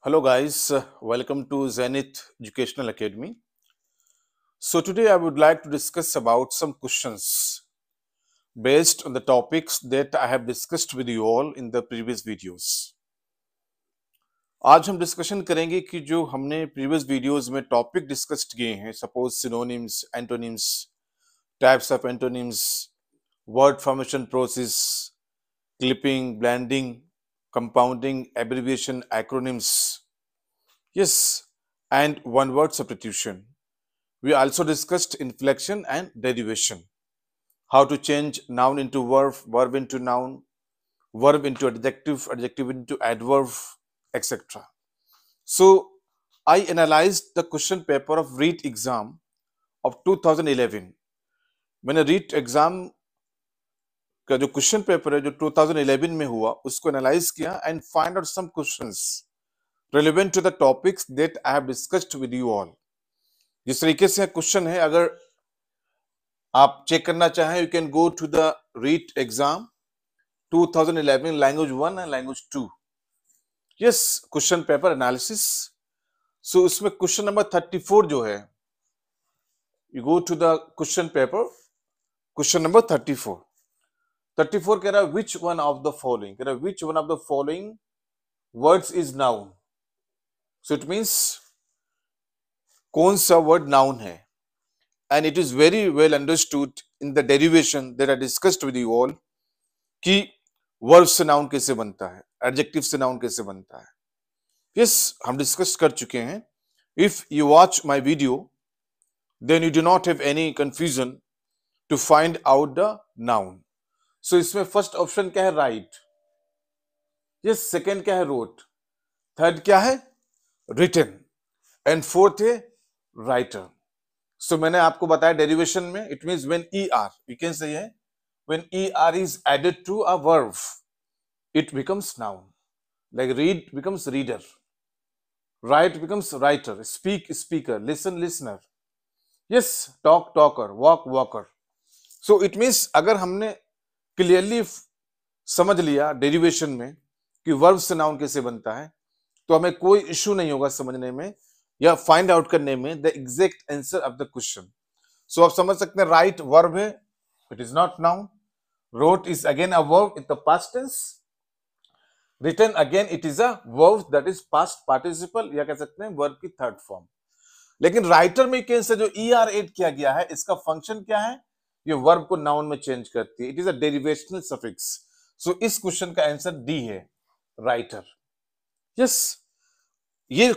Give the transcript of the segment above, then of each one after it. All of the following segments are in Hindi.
Hello guys, welcome to Zenith Educational Academy. So today I would like to discuss about some questions based on the topics that I have discussed with you all in the previous videos. आज हम डिस्कशन करेंगे कि जो हमने प्रीवियस वीडियोस में टॉपिक डिस्कस किए हैं, suppose synonyms, antonyms, types of antonyms, word formation process, clipping, blending, compounding, abbreviation, acronyms, yes, and one word substitution. We also discussed inflection and derivation, how to change noun into verb, verb into noun, verb into adjective, adjective into adverb, etc. So I analyzed the question paper of REIT exam of 2011. मैंने REIT exam का जो क्वेश्चन पेपर है जो 2011 में हुआ उसको एनालाइज किया and find out some questions relevant to the topics that I have discussed with you all. जिस तरीके से क्वेश्चन है, अगर आप चेक करना चाहें, you can go to the REIT exam 2011 language 1 and language 2. Yes, question paper analysis. So उसमें क्वेश्चन नंबर 34 जो है, you go to the question paper, question number 34. 34 कह रहा है which one of the following, कह रहा है which one of the following words is noun. So it means कौन सा वर्ड नाउन है, and it is very well understood in the derivation that I discussed with you all कि वर्ब से नाउन कैसे बनता है, एडजेक्टिव से नाउन कैसे बनता है. यस, हम डिस्कस कर चुके हैं. If you watch my video then you do not have any confusion to find out the noun. So इसमें फर्स्ट ऑप्शन क्या है, राइट. यस, सेकेंड क्या है, रोट. थर्ड क्या है, रिटन. एंड फोर्थ है राइटर. सो मैंने आपको बताया डेरिवेशन में it means when ER, you can say है when ER is added to a verb it becomes noun. Like read becomes reader, write becomes writer, speak speaker, listen listener, yes, talk talker, walk walker. So it means अगर हमने क्लियरली समझ लिया डेरिवेशन में कि वर्ब से नाउन कैसे बनता है तो हमें कोई इश्यू नहीं होगा समझने में या फाइंड आउट करने में the exact answer of the question. So आप समझ सकते हैं, राइट वर्ब है, it is not noun. Wrote is again a verb in the past tense. Written again it is a verb that is past participle, या कह सकते हैं वर्ब की थर्ड फॉर्म. लेकिन राइटर में कैसे जो ER एड किया गया है इसका फंक्शन क्या है, ये वर्ब को नाउन में चेंज करती है. It is a derivational suffix. So इस क्वेश्चन का आंसर डी है, राइटर. यस, ये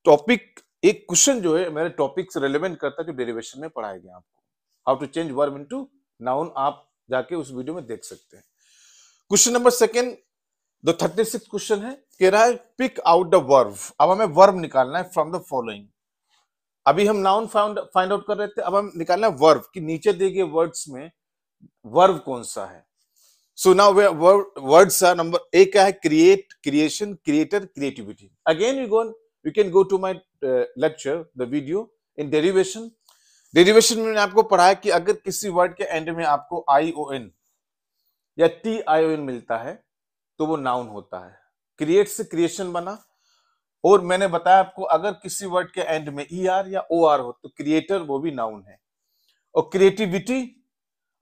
टॉपिक एक क्वेश्चन जो है मेरे टॉपिक से रिलेवेंट करता है जो डेरिवेशन में पढ़ाया गया आपको, how to change verb into noun. आप जाके उस वीडियो में देख सकते हैं. Question number second, the 36 question है, कह रहा है पिक आउट द वर्ब. अब हमें वर्ब निकालना है फ्रॉम द फॉलोइंग. अभी हम नाउन फाइंड आउट कर रहे थे, अब हम निकालना है वर्ब कि नीचे दिए गए वर्ड्स में वर्ब कौन सा है. So now words are number A क्या है, create, creation, creator, creativity. Again you can go to my lecture, the video in derivation. Derivation में मैंने आपको पढ़ाया कि अगर किसी वर्ड के एंड में आपको ION या TION मिलता है तो वो नाउन होता है. क्रिएट से क्रिएशन बना, और मैंने बताया आपको अगर किसी वर्ड के एंड में ER या OR हो तो क्रिएटर वो भी नाउन है. और क्रिएटिविटी,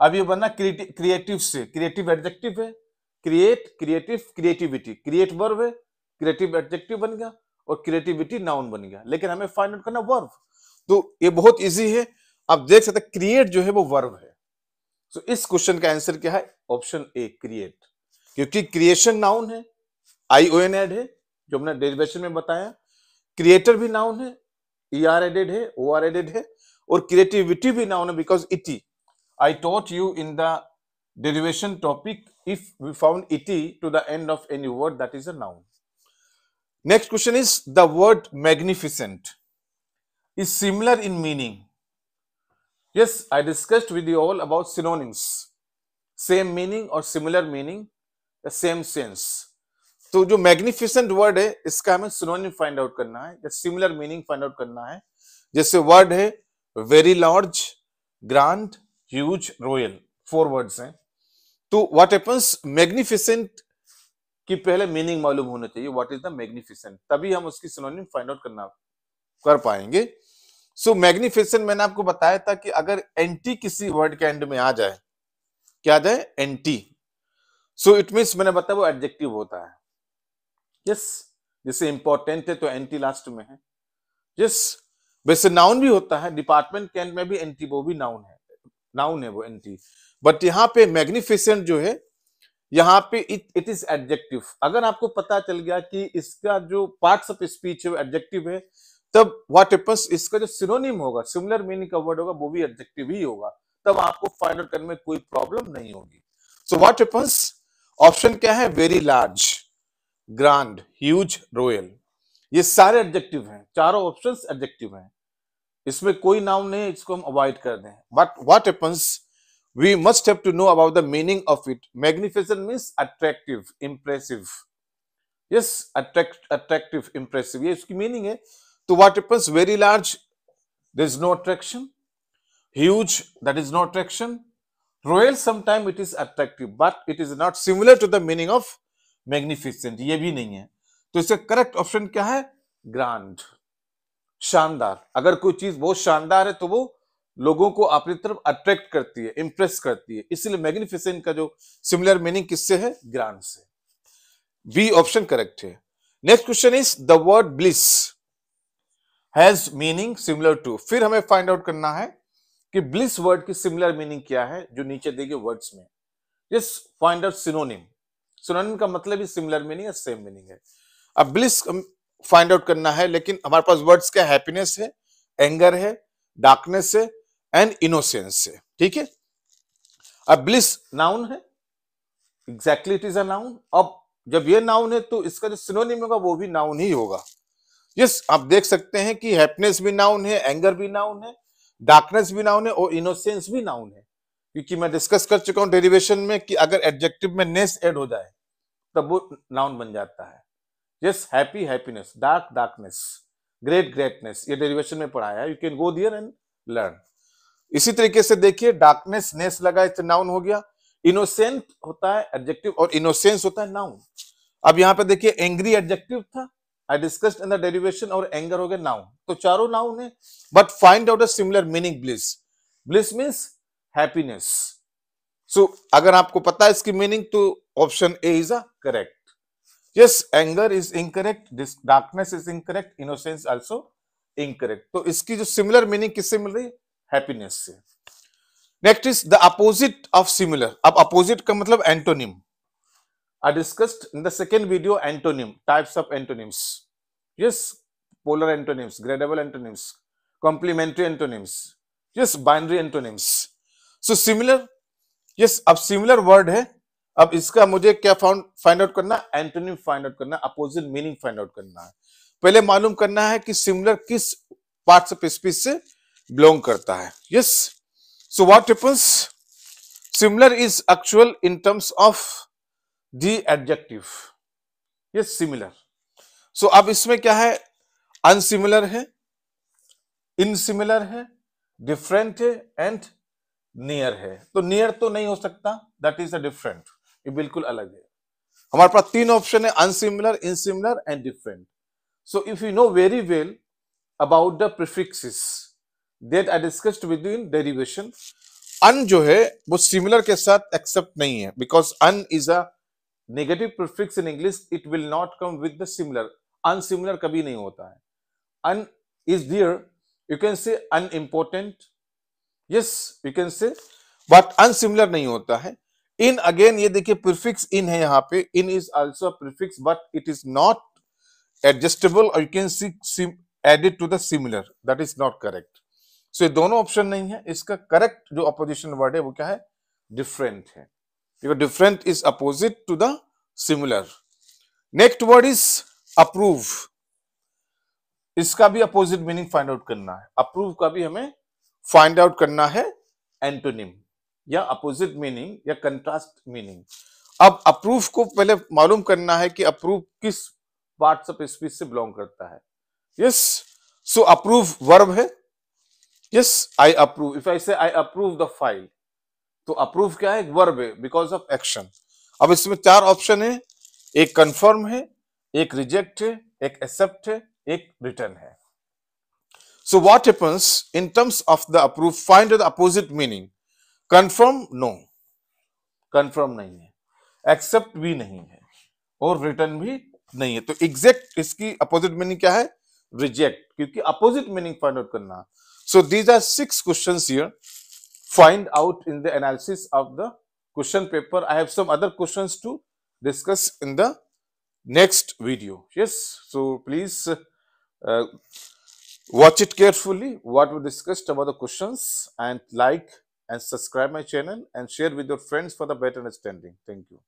अब ये बनना क्रिएटिव से, क्रिएटिव एडजेक्टिव है, create, creative, creativity, create verb है, क्रिएटिव एडजेक्टिव बन गया और क्रिएटिविटी नाउन बन गया. लेकिन हमें फाइंड आउट करना वर्ब, तो ये बहुत इजी है. आप देख सकते हैं क्रिएट जो है वो वर्ब है. सो इस क्वेश्चन का आंसर क्या है, ऑप्शन ए, क्रिएट. क्योंकि क्रिएशन नाउन है, ION एड है जो हमने डेरिवेशन में बताया. क्रिएटर भी नाउन है, ER एडेड है, OR एडेड है, और क्रिएटिविटी भी नाउन है because इटी. I taught you in the derivation topic, if we found ET to the end of any word, that is a noun. Next question is, the word magnificent is similar in meaning. Yes, I discussed with you all about synonyms, same meaning or similar meaning, the same sense. तो जो magnificent word है इसका हमें synonym find out करना है या similar meaning find out करना है. जैसे word है very large, grand, huge, royal, 4 words हैं. तो व्हाट हैपेंस, मैग्निफिसेंट कि पहले मीनिंग मालूम होना चाहिए, व्हाट इज द मैग्निफिसेंट, तभी हम उसकी सिनोनिम फाइंड आउट कर पाएंगे। सो मैग्निफिसेंट मैंने आपको बताया था कि अगर एंटी किसी वर्ड के एंड में आ जाए, क्या आ जाए, एंटी, सो इट मीन्स मैंने बताया वो एडजेक्टिव होता है। यस, जैसे इंपॉर्टेंट है तो एंटी लास्ट में है। यस, वैसे नाउन भी होता है, डिपार्टमेंट के एंड में भी एंटी, वो भी नाउन है वो एंटी। बट यहाँ पे मैग्निफिसेंट जो है, यहाँ पे इट इज एडजेक्टिव। अगर आपको पता चल गया कि इसका जो पार्ट्स ऑफ स्पीच है वो एडजेक्टिव है, तब व्हाट हैपेंस, इसका जो सिनोनिम होगा, सिमिलर मीनिंग का वर्ड होगा, वो भी एडजेक्टिव ही होगा, तब आपको फाइंड आउट करने में कोई प्रॉब्लम नहीं होगी। सो व्हाट हैपेंस, ऑप्शन क्या है, very large, grand, huge, royal, ये सारे एडजेक्टिव हैं, चारों ऑप्शंस एडजेक्टिव हैं, इसमें कोई नाउन नहीं है, इसको हम अवॉइड कर दें। But what happens, we must have to know about the meaning of it. Magnificent means attractive, impressive. Yes, attractive, impressive, ये इसकी मीनिंग है। तो what happens, very large, there is no attraction, huge, that is no attraction, royal, sometimes it is attractive but it is not similar to the meaning of magnificent, ये भी नहीं है। तो इसका करेक्ट ऑप्शन क्या है, ग्रांड, शानदार। अगर कोई चीज बहुत शानदार है तो वो लोगों को अपनी तरफ अट्रैक्ट करती है, इंप्रेस करती है, इसलिए मैग्निफिसेंट का जो सिमिलर मीनिंग किससे है, ग्रांड से। बी ऑप्शन करेक्ट है। Next question is the word bliss has meaning similar to, फिर हमें फाइंड आउट करना है कि ब्लिस वर्ड की सिमिलर मीनिंग क्या है जो नीचे दिए गए वर्ड्स में। Yes, find out synonym, synonym का मतलब ही सिमिलर मीनिंग है, सेम मीनिंग है। अब ब्लिस फाइंड आउट करना है, लेकिन हमारे पास वर्ड्स क्या, हैप्पीनेस है, एंगर है, डार्कनेस है एंड इनोसेंस है, ठीक है। अब ब्लिस नाउन है, exactly it is a noun. अब जब ये नाउन है तो इसका जो सिनोनिम होगा वो भी नाउन ही होगा। यस, आप देख सकते हैं कि हैप्पीनेस भी नाउन है, एंगर भी नाउन है, डार्कनेस भी नाउन है और इनोसेंस भी नाउन है, क्योंकि मैं डिस्कस कर चुका हूं डेरिवेशन में कि अगर एडजेक्टिव में नेस ऐड हो जाए तब वो नाउन बन जाता है। Yes, happy, happiness, dark, darkness, great, greatness, ये डेरिवेशन में पढ़ाया है, you can go there and learn. इसी तरीके से देखिए, डार्कनेस नेस लगा तो नाउन हो गया, इनोसेंट होता है एडजेक्टिव और इनोसेंस होता है नाउन। अब यहाँ पे देखिए, एंग्री एडजेक्टिव था, I discussed in the derivation, और एंगर हो गया नाउन, तो चारों नाउन है। But find out a similar meaning, bliss, bliss means happiness. So अगर आपको पता है इसकी मीनिंग तो option A is a correct. Yes, anger is incorrect, darkness is incorrect, innocence also incorrect। तो इसकी जो सिमिलर मीनिंग किससे मिल रही है, हैप्पीनेस से। Next is the opposite of similar. अब अपोजिट का मतलब antonym, I discussed in the second video antonym, types of antonyms. Yes, polar antonyms, gradable antonyms, complementary antonyms, yes, binary antonyms. So similar, yes, अब सिमिलर वर्ड है, अब इसका मुझे क्या फाइंड आउट करना, एंटोनिम फाइंड आउट करना, अपोजिट मीनिंग फाइंड आउट करना है। पहले मालूम करना है कि सिमिलर किस पार्ट्स ऑफ स्पीच से बिलोंग करता है। Yes, so what happens, similar is actual in terms of the adjective. Yes, similar. So अब इसमें क्या है, अनसिमिलर है, इनसिमिलर है, डिफरेंट है एंड नियर है। तो नियर तो नहीं हो सकता, दैट इज अ डिफरेंट, ये बिल्कुल अलग है। हमारे पास तीन ऑप्शन है, unsimilar, insimilar and different. So if you know very well about the prefixes that I discussed with you in derivation, un जो है वो सिमिलर के साथ एक्सेप्ट नहीं है, because un is a negative prefix in English, it will not come with the similar. Unsimilar कभी नहीं होता है। Un is there, you can say unimportant, yes you can say, but unsimilar नहीं होता है। इन अगेन, ये देखिए प्रीफिक्स इन है यहाँ पे, in is also a prefix but it is not adjustable, और you can see added to the similar, that is not correct. So ये दोनों ऑप्शन नहीं है। इसका करेक्ट जो अपोजिशन वर्ड है वो क्या है, डिफरेंट है, because different is opposite to the similar। Next word is approve, इसका भी अपोजिट मीनिंग फाइंड आउट करना है। अप्रूव का भी हमें फाइंड आउट करना है एंटोनिम या अपोजिट मीनिंग या कंट्रास्ट मीनिंग। अब अप्रूव को पहले मालूम करना है कि अप्रूव किस पार्ट्स ऑफ स्पीच से बिलोंग करता है। यस, सो अप्रूव वर्ब है। Yes, I approve, if I से आई अप्रूव द फाइल, तो अप्रूव क्या है, वर्ब है, बिकॉज ऑफ एक्शन। अब इसमें चार ऑप्शन है, एक कंफर्म है, एक रिजेक्ट है, एक एक्सेप्ट है, एक रिटर्न है. So what happens in terms of the approve? Find the opposite meaning. Confirm, no, confirm नहीं है, accept भी नहीं है, और रिटर्न भी नहीं है. तो एग्जैक्ट इसकी अपोजिट मीनिंग क्या है? रिजेक्ट, क्योंकि अपोजिट मीनिंग फाइंड आउट करना. So these are 6 questions here. Find out in the analysis of the question paper. I have some other questions to discuss in the next video. Yes, so please watch it carefully what we discussed about the questions, and like and subscribe my channel and share with your friends for the better understanding. Thank you.